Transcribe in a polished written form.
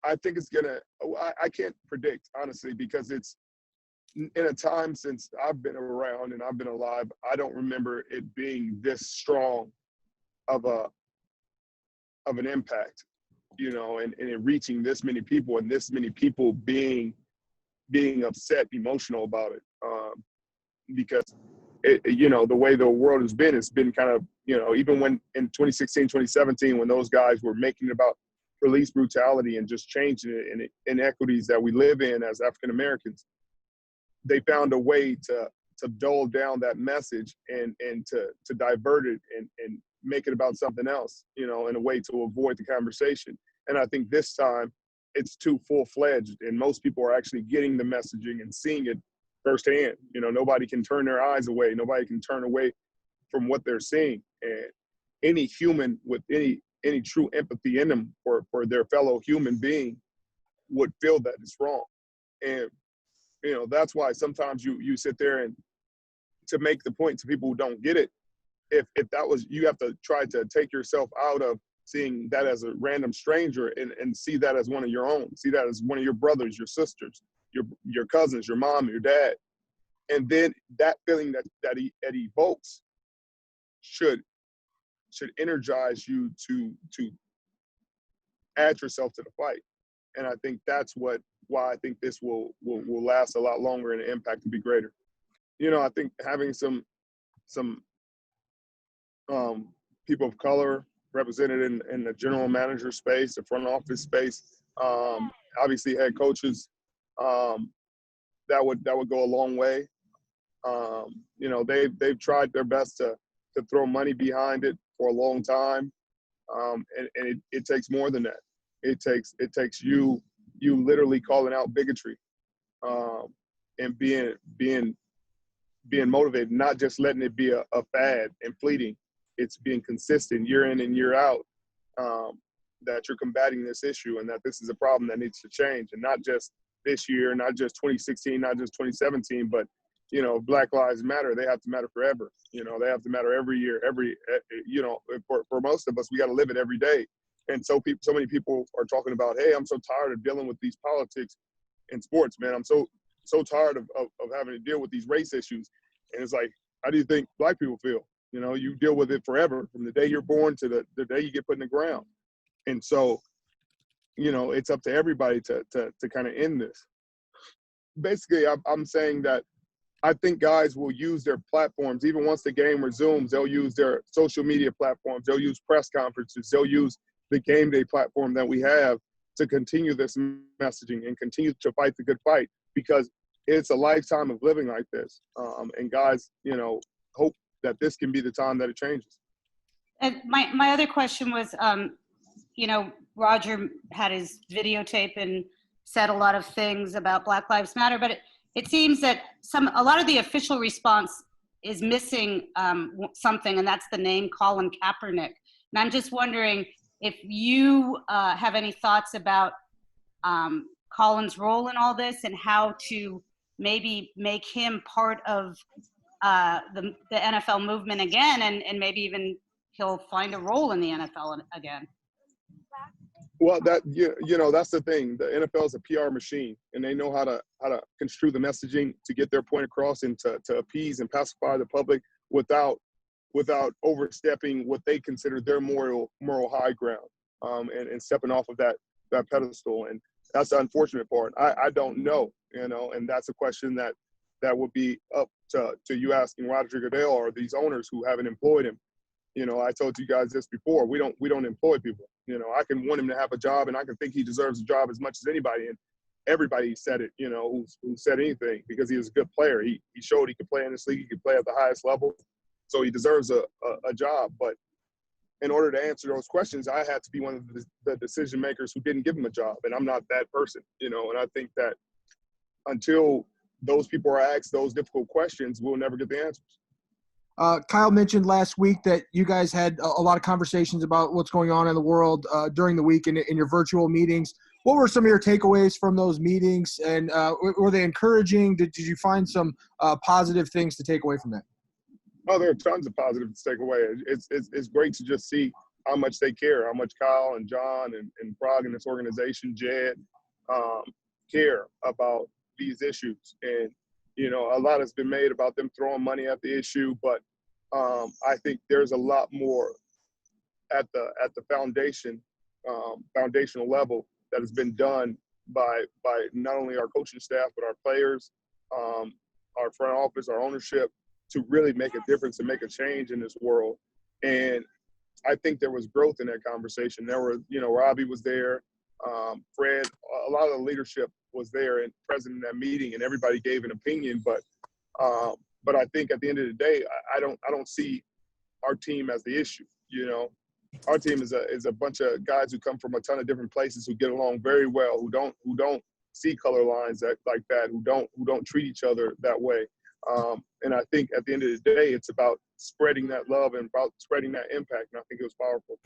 I think it's gonna. I can't predict honestly because it's in a time since I've been around and I've been alive. I don't remember it being this strong of an impact, and it reaching this many people and this many people being upset, emotional about it, because the way the world has been, it's been kind of, even when in 2016, 2017, when those guys were making it about police brutality and just changing it and inequities that we live in as African Americans, they found a way to dull down that message and to divert it and make it about something else, in a way to avoid the conversation. And I think this time it's too full-fledged and most people are actually getting the messaging and seeing it firsthand. Nobody can turn their eyes away. Nobody can turn away from what they're seeing. And any human with any true empathy in them for their fellow human being would feel that it's wrong. And, that's why sometimes you sit there and to make the point to people who don't get it, if that was, you have to try to take yourself out of seeing that as a random stranger and see that as one of your own, see that as one of your brothers, your sisters, your cousins, your mom, your dad. And then that feeling that evokes should energize you to add yourself to the fight. And I think that's why I think this will last a lot longer and the impact will be greater. I think having some people of color represented in the general manager space, the front office space, obviously head coaches, that would go a long way. They've tried their best to throw money behind it for a long time, and it takes more than that. It takes you literally calling out bigotry, and being motivated, not just letting it be a fad and fleeting. It's being consistent year in and year out, that you're combating this issue and that this is a problem that needs to change, and not just this year, not just 2016, not just 2017, but Black Lives Matter. They have to matter forever. They have to matter every year, for most of us, we got to live it every day. And so many people are talking about, hey, I'm so tired of dealing with these politics in sports, man. I'm so tired of having to deal with these race issues. And it's like, how do you think Black people feel? You deal with it forever, from the day you're born to the day you get put in the ground. And so, it's up to everybody to kind of end this. Basically, I'm saying that I think guys will use their platforms, even once the game resumes, they'll use their social media platforms, they'll use press conferences, they'll use the game day platform that we have to continue this messaging and continue to fight the good fight, because it's a lifetime of living like this. And guys, hope that this can be the time that it changes. And my other question was, Roger had his videotape and said a lot of things about Black Lives Matter, but it seems that a lot of the official response is missing something, and that's the name Colin Kaepernick. And I'm just wondering if you have any thoughts about Colin's role in all this and how to maybe make him part of the NFL movement again, and maybe even he'll find a role in the NFL again. Well, that's the thing. The NFL is a PR machine, and they know how to construe the messaging to get their point across and to appease and pacify the public without overstepping what they consider their moral high ground, and stepping off of that pedestal. And that's the unfortunate part. I don't know, and that's a question that would be up to you asking Roger Goodell or these owners who haven't employed him. I told you guys this before. We don't employ people. I can want him to have a job, and I can think he deserves a job as much as anybody. And everybody said it, who said anything, because he was a good player. He showed he could play in this league. He could play at the highest level. So he deserves a job. But in order to answer those questions, I had to be one of the decision makers who didn't give him a job. And I'm not that person, and I think that until those people are asked those difficult questions, we'll never get the answers. Kyle mentioned last week that you guys had a lot of conversations about what's going on in the world during the week in your virtual meetings. What were some of your takeaways from those meetings, and were they encouraging? Did you find some positive things to take away from that? Oh, there are tons of positives to take away. It's great to just see how much they care, how much Kyle and John and Prague and this organization, Jed, care about these issues. And, you know, a lot has been made about them throwing money at the issue, but I think there's a lot more at the foundational level that has been done by not only our coaching staff, but our players, our front office, our ownership, to really make a difference and make a change in this world. And I think there was growth in that conversation. There were, you know, Robbie was there, Fred, a lot of the leadership was there and present in that meeting, and everybody gave an opinion. But I think at the end of the day, I don't see our team as the issue. You know, our team is a bunch of guys who come from a ton of different places, who get along very well, who don't see color lines like that, who don't treat each other that way. And I think at the end of the day, it's about spreading that love and about spreading that impact. And I think it was powerful.